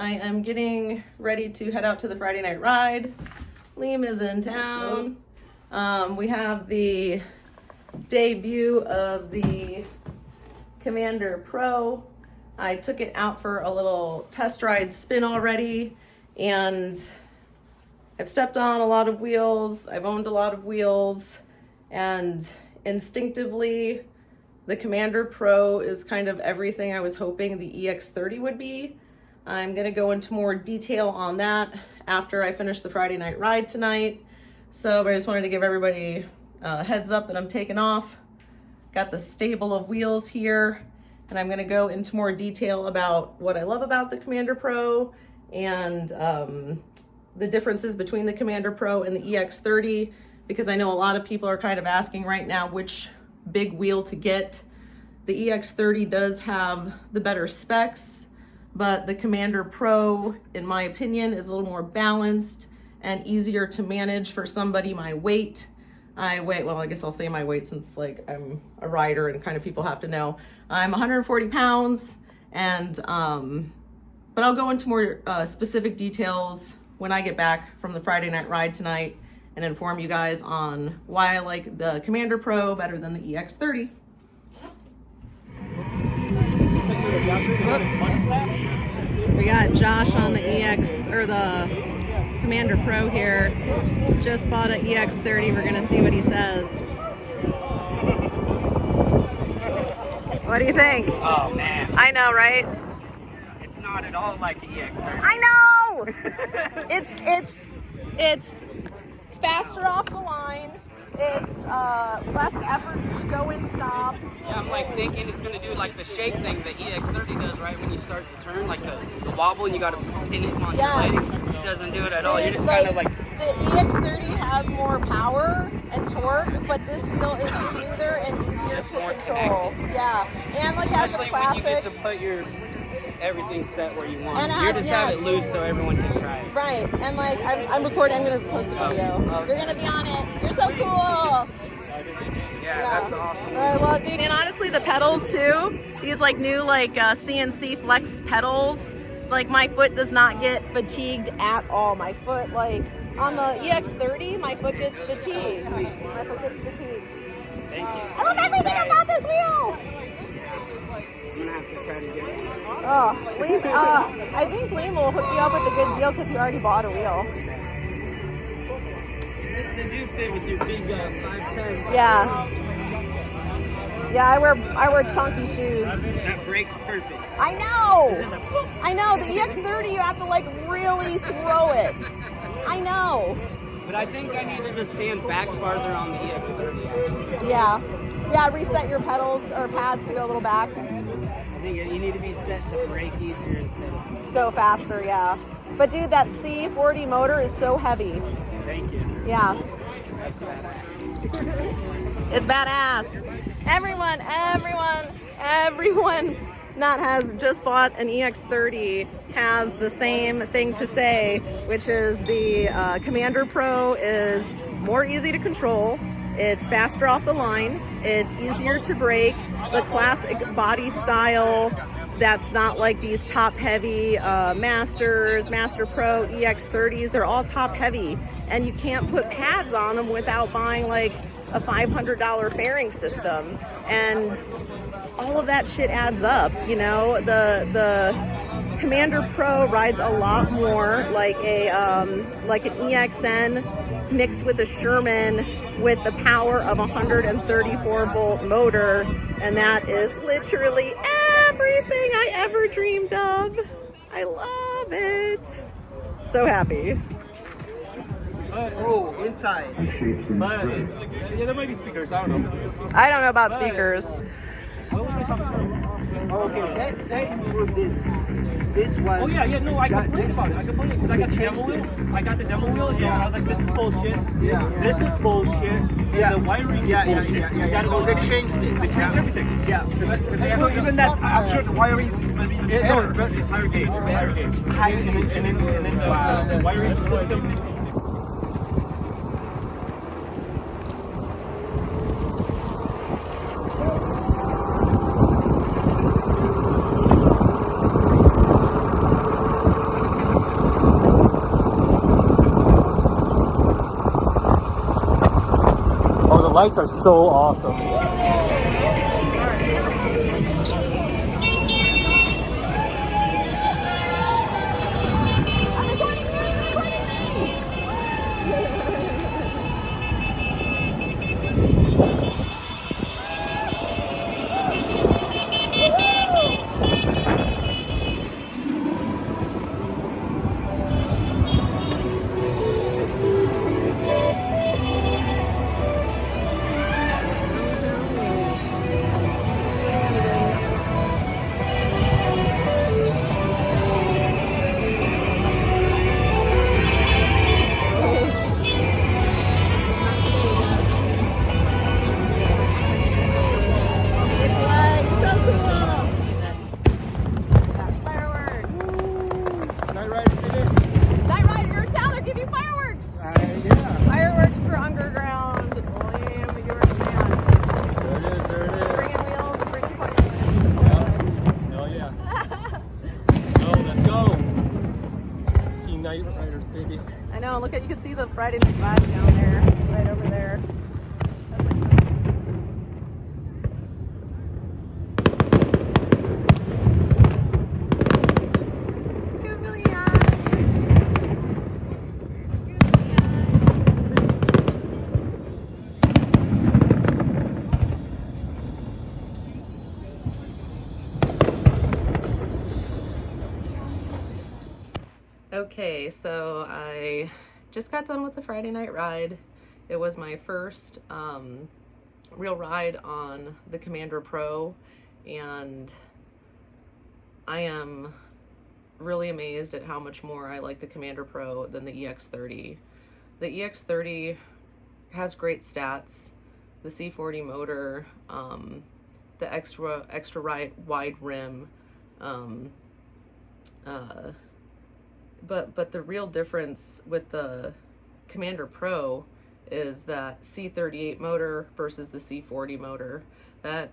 I am getting ready to head out to the Friday night ride. Liam is in town. We have the debut of the Commander Pro. I took it out for a little test ride spin already, and I've stepped on a lot of wheels. I've owned a lot of wheels, and instinctively, the Commander Pro is kind of everything I was hoping the EX30 would be. I'm gonna go into more detail on that after I finish the Friday night ride tonight. So I just wanted to give everybody a heads up that I'm taking off. Got the stable of wheels here, and I'm gonna go into more detail about what I love about the Commander Pro and the differences between the Commander Pro and the EX30, because I know a lot of people are kind of asking right now which big wheel to get. The EX30 does have the better specs, but the Commander Pro, in my opinion, is a little more balanced and easier to manage for somebody my weight. Well, I guess I'll say my weight since like I'm a rider and kind of people have to know. I'm 140 pounds, and but I'll go into more specific details when I get back from the Friday night ride tonight and inform you guys on why I like the Commander Pro better than the EX30. Oops. We got Josh on the the Commander Pro here. Just bought an EX30. We're gonna see what he says. What do you think? Oh man. I know, right? It's not at all like the EX30. I know! It's faster off the line. It's less effort to go and stop. Yeah, I'm like thinking it's gonna do like the shake thing the EX30 does, right? When you start to turn, like the wobble, and you gotta pin it on your leg. It doesn't do it at all. You're just kind of like. The EX30 has more power and torque, but this wheel is smoother and easier to control. Connected. Yeah, and like as a classic. When you get to put your everything set where you want. And You're just have it loose so everyone can try it. Right, and like I'm recording. I'm gonna post a video. You're gonna be on it. You're so cool. Yeah, that's awesome. I love, dude, and honestly, the pedals too. These like new CNC Flex pedals. Like my foot does not get fatigued at all. My foot, like on the EX30, my foot gets fatigued. My foot gets fatigued. Thank you. I love everything about this wheel. I'm gonna have to try to get it. Oh, I think Liam will hook you up with a good deal because you already bought a wheel. They do fit with your big 5'10". Yeah. Yeah, I wear chunky shoes. That brakes perfect. I know. It's just like, whoop. I know. The EX30, you have to like really throw it. I know. But I think I need to just stand back farther on the EX30 actually. Yeah. Yeah, reset your pedals or pads to go a little back. I think you need to be set to brake easier instead of go faster, yeah. But dude, that C40 motor is so heavy. Thank you. Yeah. That's badass. It's badass. Everyone that has just bought an EX30 has the same thing to say, which is the Commander Pro is more easy to control. It's faster off the line. It's easier to brake. The classic body style that's not like these top heavy Masters, Master Pro, EX30s. They're all top heavy, and you can't put pads on them without buying like a $500 fairing system, and all of that shit adds up. You know, the Commander Pro rides a lot more like an EXN mixed with a Sherman with the power of a 134 volt motor, and that is literally everything I ever dreamed of. I love it. So happy. Inside. But yeah, there might be speakers. I don't know. I don't know about speakers. What was I talking about? Okay, they improved this. This was. Oh yeah, no, I complained about it. I complained because I got the demo wheel. I got the demo wheel, and I was like, this is bullshit. Yeah. This is bullshit. And the wiring is bullshit. Yeah. They changed this. They changed everything. Yeah. So even that, I'm sure the wiring is maybe. It's higher gauge. And then the wiring system. lights are so awesome. Night Rider did it. Night Rider, you're in town. They're giving you fireworks. Yeah. Fireworks for Ungerground. William, you're a man. There it is, there it is. Bringing wheels and bringing fireworks. Hell yeah. Let's go. Team Night Riders, baby. I know. Look at, you can see the Friday Night Live down there, right over there. That's like, okay, so I just got done with the Friday night ride. It was my first real ride on the Commander Pro, and I am really amazed at how much more I like the Commander Pro than the EX30. The EX30 has great stats, the C40 motor, the extra wide rim, but the real difference with the Commander Pro is that C38 motor versus the C40 motor. That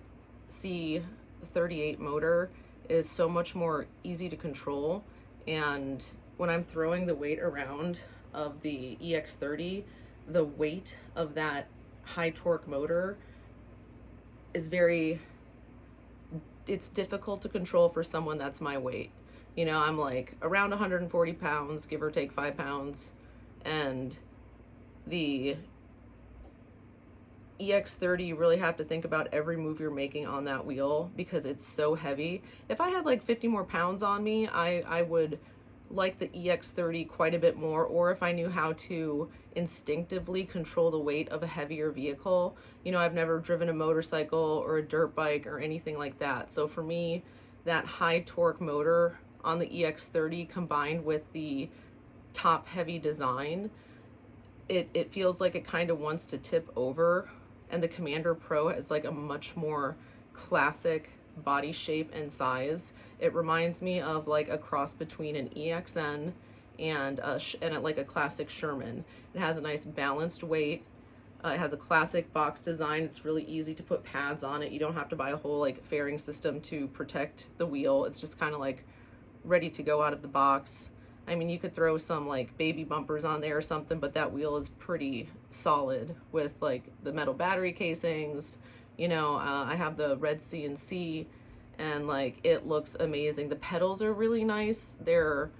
C38 motor is so much more easy to control, and when I'm throwing the weight around of the EX30, the weight of that high torque motor is it's difficult to control for someone that's my weight. You know, I'm like around 140 pounds, give or take 5 pounds, and the EX30, you really have to think about every move you're making on that wheel because it's so heavy. If I had like 50 more pounds on me, I would like the EX30 quite a bit more, or if I knew how to instinctively control the weight of a heavier vehicle. You know, I've never driven a motorcycle or a dirt bike or anything like that. So for me, that high torque motor on the EX30 combined with the top heavy design, it feels like it kind of wants to tip over, and the Commander Pro has like a much more classic body shape and size. It reminds me of like a cross between an EXN and like a classic Sherman. It has a nice balanced weight. It has a classic box design. It's really easy to put pads on it. You don't have to buy a whole like fairing system to protect the wheel. It's just kind of like ready to go out of the box. I mean, you could throw some like baby bumpers on there or something, but that wheel is pretty solid with like the metal battery casings. You know, I have the red CNC, and like it looks amazing. The pedals are really nice. They're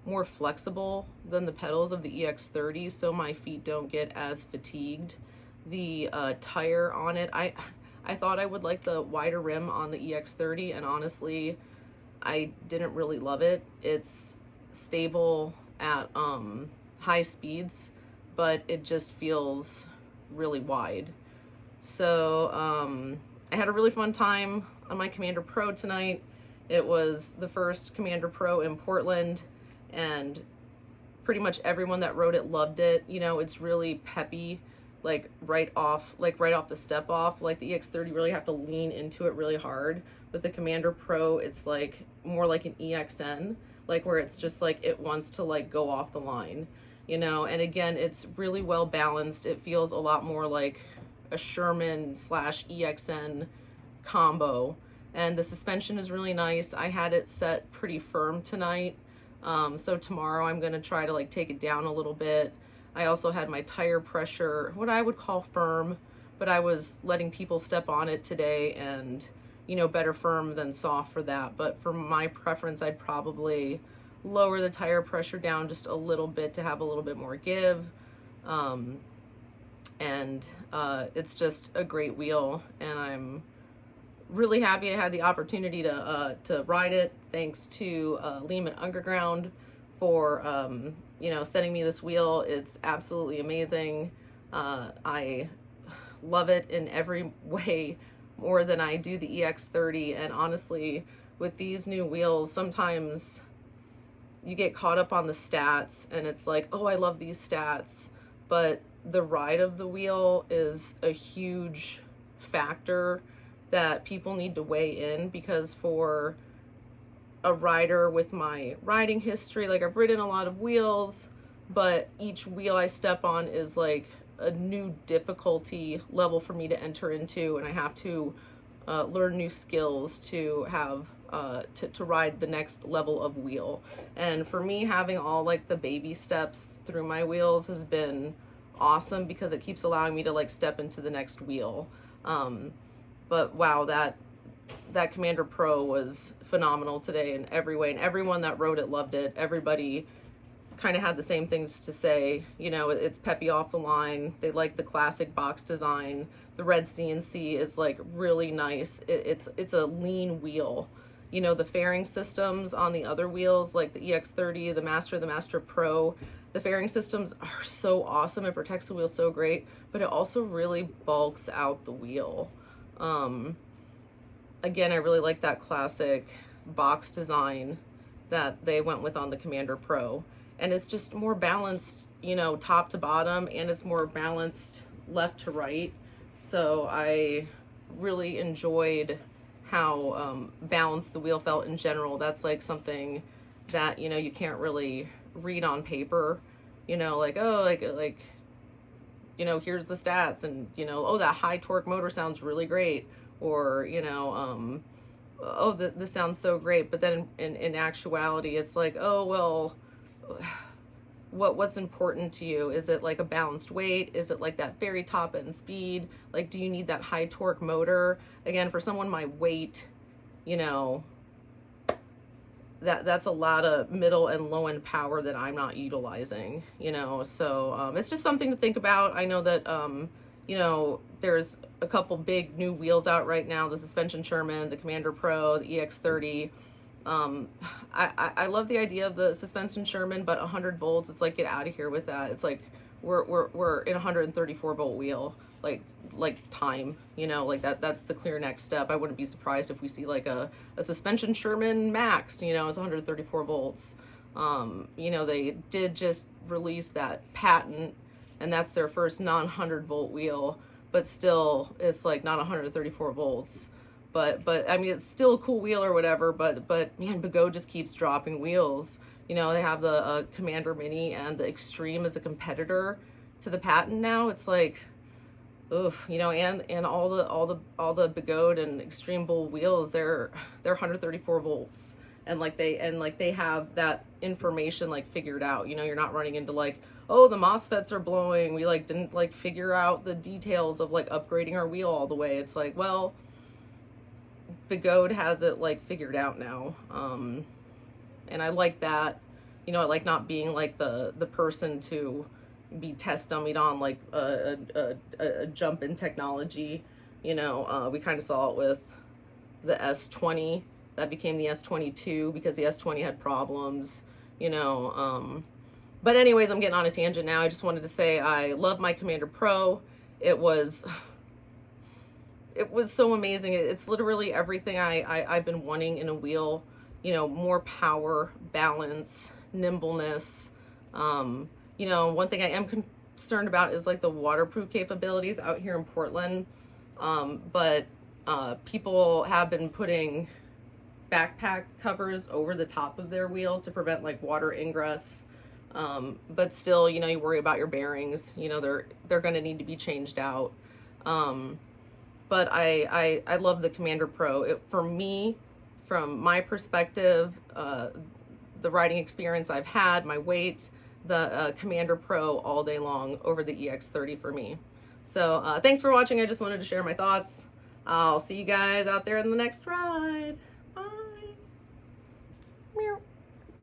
more flexible than the pedals of the EX30, so my feet don't get as fatigued. The tire on it, I thought I would like the wider rim on the EX30, and honestly, I didn't really love it. It's stable at high speeds, but it just feels really wide. So I had a really fun time on my Commander Pro tonight. It was the first Commander Pro in Portland, and pretty much everyone that rode it loved it. You know, it's really peppy, like right off the step off. Like the EX30, really have to lean into it really hard. With the Commander Pro, it's like more like an EXN, like where it's just like it wants to like go off the line, you know. And again, it's really well balanced. It feels a lot more like a Sherman / EXN combo, and the suspension is really nice. I had it set pretty firm tonight, so tomorrow I'm going to try to like take it down a little bit. I also had my tire pressure, what I would call firm, but I was letting people step on it today, and you know, better firm than soft for that. But for my preference, I'd probably lower the tire pressure down just a little bit to have a little bit more give. It's just a great wheel, and I'm really happy I had the opportunity to ride it. Thanks to Liam at Ungerground for you know, sending me this wheel. It's absolutely amazing. I love it in every way more than I do the EX30. And honestly, with these new wheels, sometimes you get caught up on the stats and it's like, oh, I love these stats, but the ride of the wheel is a huge factor that people need to weigh in, because for a rider with my riding history, like I've ridden a lot of wheels, but each wheel I step on is like a new difficulty level for me to enter into, and I have to learn new skills to have to ride the next level of wheel. And for me, having all like the baby steps through my wheels has been awesome, because it keeps allowing me to like step into the next wheel. But wow, that Commander Pro was phenomenal today in every way, and everyone that rode it loved it. Everybody kind of had the same things to say. You know, it's peppy off the line. They like the classic box design. The red CNC is like really nice. It's a lean wheel. You know, the fairing systems on the other wheels, like the EX30, the Master Pro, the fairing systems are so awesome. It protects the wheel so great, but it also really bulks out the wheel. Again, I really like that classic box design that they went with on the Commander Pro. And it's just more balanced, you know, top to bottom, and it's more balanced left to right. So I really enjoyed how balanced the wheel felt in general. That's like something that, you know, you can't really read on paper, you know, like, oh, like, you know, here's the stats, and, you know, oh, that high torque motor sounds really great, or, you know, oh, this sounds so great. But then in actuality, it's like, oh, well, what's important to you? Is it like a balanced weight? Is it like that very top end speed? Like, do you need that high torque motor? Again, for someone my weight, you know, that's a lot of middle and low end power that I'm not utilizing, you know. So it's just something to think about. I know that you know, there's a couple big new wheels out right now, the suspension Sherman, the Commander Pro, the EX30. I love the idea of the suspension Sherman, but 100 volts, it's like, get out of here with that. It's like we're in a 134 volt wheel, like time, you know, like that's the clear next step. I wouldn't be surprised if we see like a suspension Sherman Max, you know, is 134 volts. You know, they did just release that patent, and that's their first non-100 volt wheel, but still it's like not 134 volts. But I mean, it's still a cool wheel or whatever, but man, Begode just keeps dropping wheels. You know, they have the Commander Mini and the Extreme as a competitor to the patent now. It's like, oof, you know, and all the Begode and Extreme Bull wheels, they're 134 volts. And they have that information like figured out. You know, you're not running into like, oh, the MOSFETs are blowing. We like didn't like figure out the details of like upgrading our wheel all the way. It's like, well, Begode has it like figured out now. And I like that. You know, I like not being like the person to be test dummied on like a jump in technology. You know, we kind of saw it with the S20 that became the S22 because the S20 had problems, you know. But anyways, I'm getting on a tangent now. I just wanted to say I love my Commander Pro. It was so amazing. It's literally everything I've been wanting in a wheel. You know, more power, balance, nimbleness. You know, one thing I am concerned about is like the waterproof capabilities out here in Portland. But people have been putting backpack covers over the top of their wheel to prevent like water ingress. But still, you know, you worry about your bearings. You know, they're going to need to be changed out. But I love the Commander Pro. For me, from my perspective, the riding experience I've had, my weight, the Commander Pro all day long over the EX30 for me. So thanks for watching. I just wanted to share my thoughts. I'll see you guys out there in the next ride. Bye. Meow.